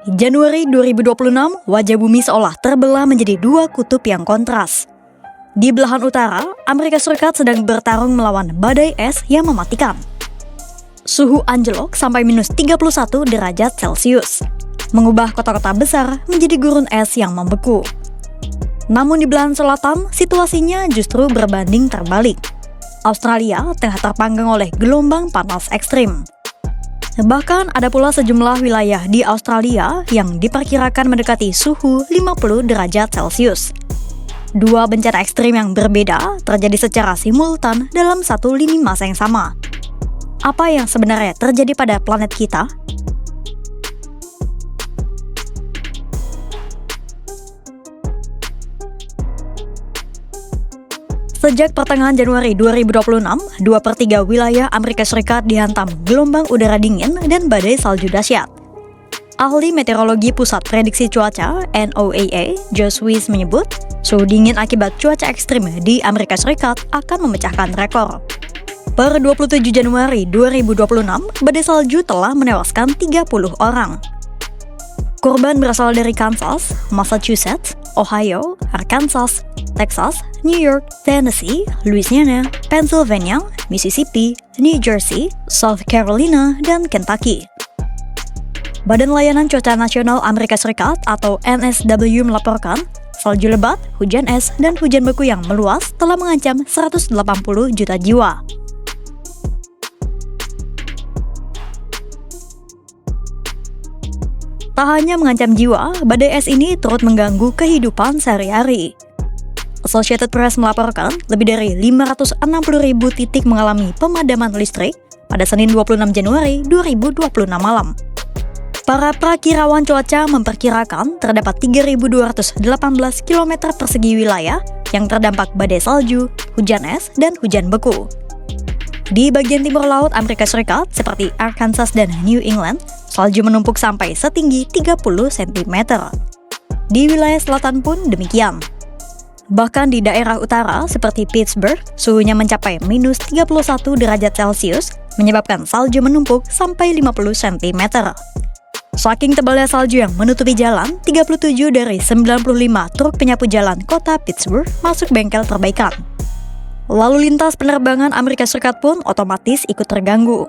Januari 2026, wajah bumi seolah terbelah menjadi dua kutub yang kontras. Di belahan utara, Amerika Serikat sedang bertarung melawan badai es yang mematikan. Suhu anjlok sampai minus 31 derajat Celcius, mengubah kota-kota besar menjadi gurun es yang membeku. Namun di belahan selatan, situasinya justru berbanding terbalik. Australia tengah terpanggang oleh gelombang panas ekstrim. Bahkan ada pula sejumlah wilayah di Australia yang diperkirakan mendekati suhu 50 derajat Celcius. Dua bencana ekstrim yang berbeda terjadi secara simultan dalam satu lini masa yang sama. Apa yang sebenarnya terjadi pada planet kita? Sejak pertengahan Januari 2026, 2/3 wilayah Amerika Serikat dihantam gelombang udara dingin dan badai salju dahsyat. Ahli meteorologi Pusat Prediksi Cuaca (NOAA), Josh Weiss menyebut, suhu dingin akibat cuaca ekstrim di Amerika Serikat akan memecahkan rekor. Per 27 Januari 2026, badai salju telah menewaskan 30 orang. Korban berasal dari Kansas, Massachusetts, Ohio, Arkansas, Texas, New York, Tennessee, Louisiana, Pennsylvania, Mississippi, New Jersey, South Carolina, dan Kentucky. Badan Layanan Cuaca Nasional Amerika Serikat atau NSW melaporkan, salju lebat, hujan es, dan hujan beku yang meluas telah mengancam 180 juta jiwa. Tak hanya mengancam jiwa, badai es ini turut mengganggu kehidupan sehari-hari. Associated Press melaporkan lebih dari 560.000 titik mengalami pemadaman listrik pada Senin 26 Januari 2026 malam. Para prakirawan cuaca memperkirakan terdapat 3.218 km persegi wilayah yang terdampak badai salju, hujan es, dan hujan beku. Di bagian timur laut Amerika Serikat seperti Arkansas dan New England, salju menumpuk sampai setinggi 30 cm. Di wilayah selatan pun demikian. Bahkan di daerah utara seperti Pittsburgh, suhunya mencapai minus 31 derajat Celcius, menyebabkan salju menumpuk sampai 50 cm. Saking tebalnya salju yang menutupi jalan, 37 dari 95 truk penyapu jalan kota Pittsburgh masuk bengkel perbaikan. Lalu lintas penerbangan Amerika Serikat pun otomatis ikut terganggu.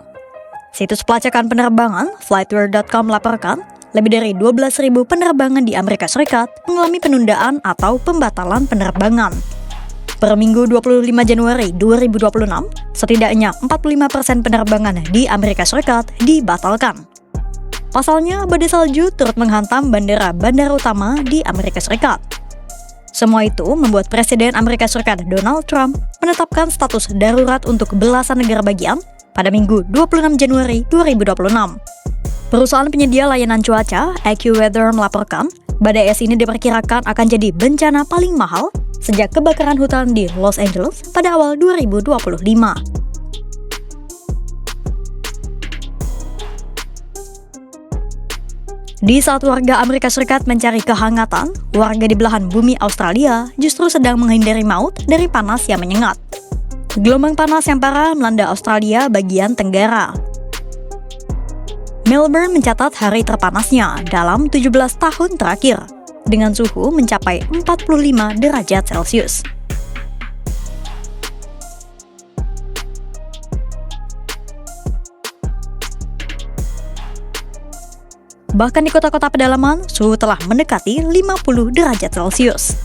Situs pelacakan penerbangan Flightware.com melaporkan, lebih dari 12.000 penerbangan di Amerika Serikat mengalami penundaan atau pembatalan penerbangan. Per Minggu 25 Januari 2026, setidaknya 45% penerbangan di Amerika Serikat dibatalkan. Pasalnya, badai salju turut menghantam bandara-bandara utama di Amerika Serikat. Semua itu membuat Presiden Amerika Serikat Donald Trump menetapkan status darurat untuk belasan negara bagian pada Minggu 26 Januari 2026. Perusahaan penyedia layanan cuaca, AccuWeather melaporkan, badai es ini diperkirakan akan jadi bencana paling mahal sejak kebakaran hutan di Los Angeles pada awal 2025. Di saat warga Amerika Serikat mencari kehangatan, warga di belahan bumi Australia justru sedang menghindari maut dari panas yang menyengat. Gelombang panas yang parah melanda Australia bagian tenggara. Melbourne mencatat hari terpanasnya dalam 17 tahun terakhir, dengan suhu mencapai 45 derajat Celcius. Bahkan di kota-kota pedalaman, suhu telah mendekati 50 derajat Celcius.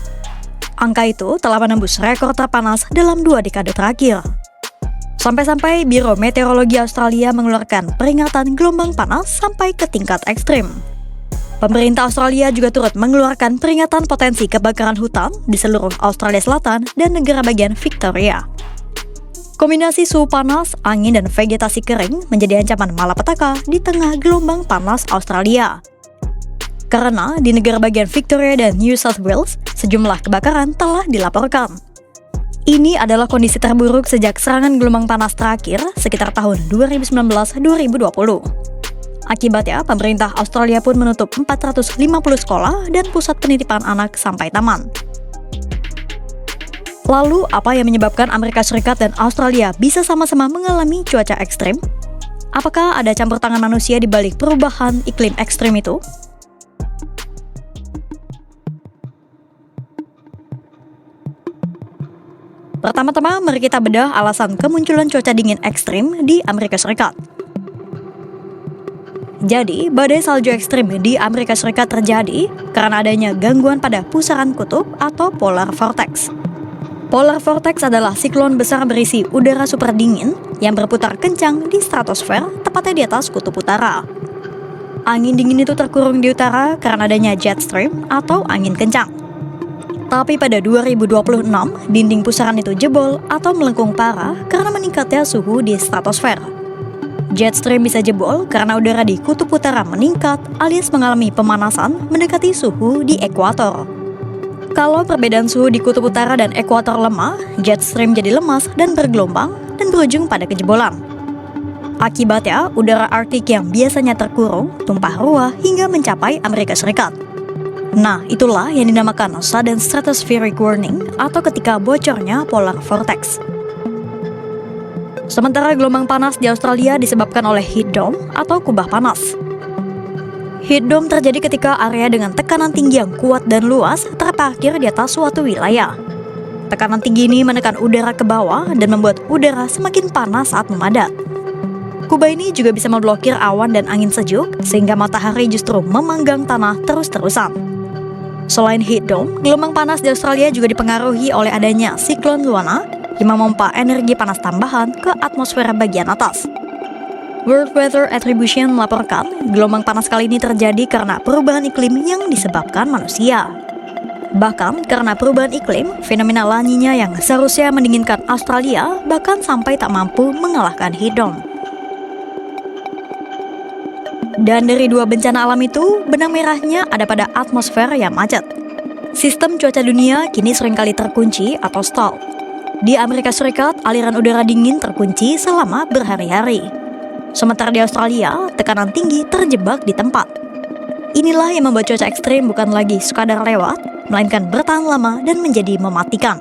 Angka itu telah menembus rekor terpanas dalam 2 dekade terakhir. Sampai-sampai Biro Meteorologi Australia mengeluarkan peringatan gelombang panas sampai ke tingkat ekstrim. Pemerintah Australia juga turut mengeluarkan peringatan potensi kebakaran hutan di seluruh Australia Selatan dan negara bagian Victoria. Kombinasi suhu panas, angin, dan vegetasi kering menjadi ancaman malapetaka di tengah gelombang panas Australia. Karena di negara bagian Victoria dan New South Wales, sejumlah kebakaran telah dilaporkan. Ini adalah kondisi terburuk sejak serangan gelombang panas terakhir sekitar tahun 2019-2020. Akibatnya, pemerintah Australia pun menutup 450 sekolah dan pusat penitipan anak sampai taman. Lalu, apa yang menyebabkan Amerika Serikat dan Australia bisa sama-sama mengalami cuaca ekstrim? Apakah ada campur tangan manusia di balik perubahan iklim ekstrim itu? Pertama-tama, mari kita bedah alasan kemunculan cuaca dingin ekstrim di Amerika Serikat. Jadi, badai salju ekstrim di Amerika Serikat terjadi karena adanya gangguan pada pusaran kutub atau polar vortex. Polar vortex adalah siklon besar berisi udara super dingin yang berputar kencang di stratosfer, tepatnya di atas kutub utara. Angin dingin itu terkurung di utara karena adanya jet stream atau angin kencang. Tapi pada 2026, dinding pusaran itu jebol atau melengkung parah karena meningkatnya suhu di stratosfer. Jet stream bisa jebol karena udara di kutub utara meningkat alias mengalami pemanasan mendekati suhu di ekuator. Kalau perbedaan suhu di kutub utara dan ekuator lemah, jet stream jadi lemas dan bergelombang dan berujung pada kejebolan. Akibatnya, udara Arktik yang biasanya terkurung tumpah ruah hingga mencapai Amerika Serikat. Nah, itulah yang dinamakan sudden stratospheric warning atau ketika bocornya polar vortex. Sementara gelombang panas di Australia disebabkan oleh heat dome atau kubah panas. Heat dome terjadi ketika area dengan tekanan tinggi yang kuat dan luas terparkir di atas suatu wilayah. Tekanan tinggi ini menekan udara ke bawah dan membuat udara semakin panas saat memadat. Kubah ini juga bisa memblokir awan dan angin sejuk sehingga matahari justru memanggang tanah terus-terusan. Selain heat dome, gelombang panas di Australia juga dipengaruhi oleh adanya siklon Luana yang memompa energi panas tambahan ke atmosfer bagian atas. World Weather Attribution melaporkan gelombang panas kali ini terjadi karena perubahan iklim yang disebabkan manusia. Bahkan karena perubahan iklim, fenomena La Niña yang seharusnya mendinginkan Australia bahkan sampai tak mampu mengalahkan heat dome. Dan dari dua bencana alam itu, benang merahnya ada pada atmosfer yang macet. Sistem cuaca dunia kini seringkali terkunci atau stall. Di Amerika Serikat, aliran udara dingin terkunci selama berhari-hari. Sementara di Australia, tekanan tinggi terjebak di tempat. Inilah yang membuat cuaca ekstrim bukan lagi sekadar lewat, melainkan bertahan lama dan menjadi mematikan.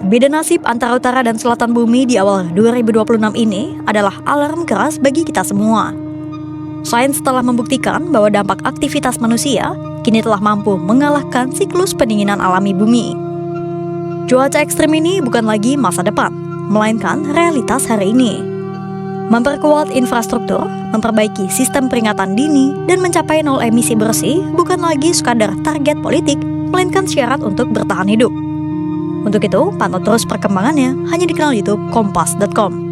Beda nasib antara utara dan selatan bumi di awal 2026 ini adalah alarm keras bagi kita semua. Sains telah membuktikan bahwa dampak aktivitas manusia kini telah mampu mengalahkan siklus pendinginan alami bumi. Cuaca ekstrim ini bukan lagi masa depan, melainkan realitas hari ini. Memperkuat infrastruktur, memperbaiki sistem peringatan dini, dan mencapai nol emisi bersih bukan lagi sekadar target politik, melainkan syarat untuk bertahan hidup. Untuk itu, pantau terus perkembangannya hanya di kanal YouTube Kompas.com.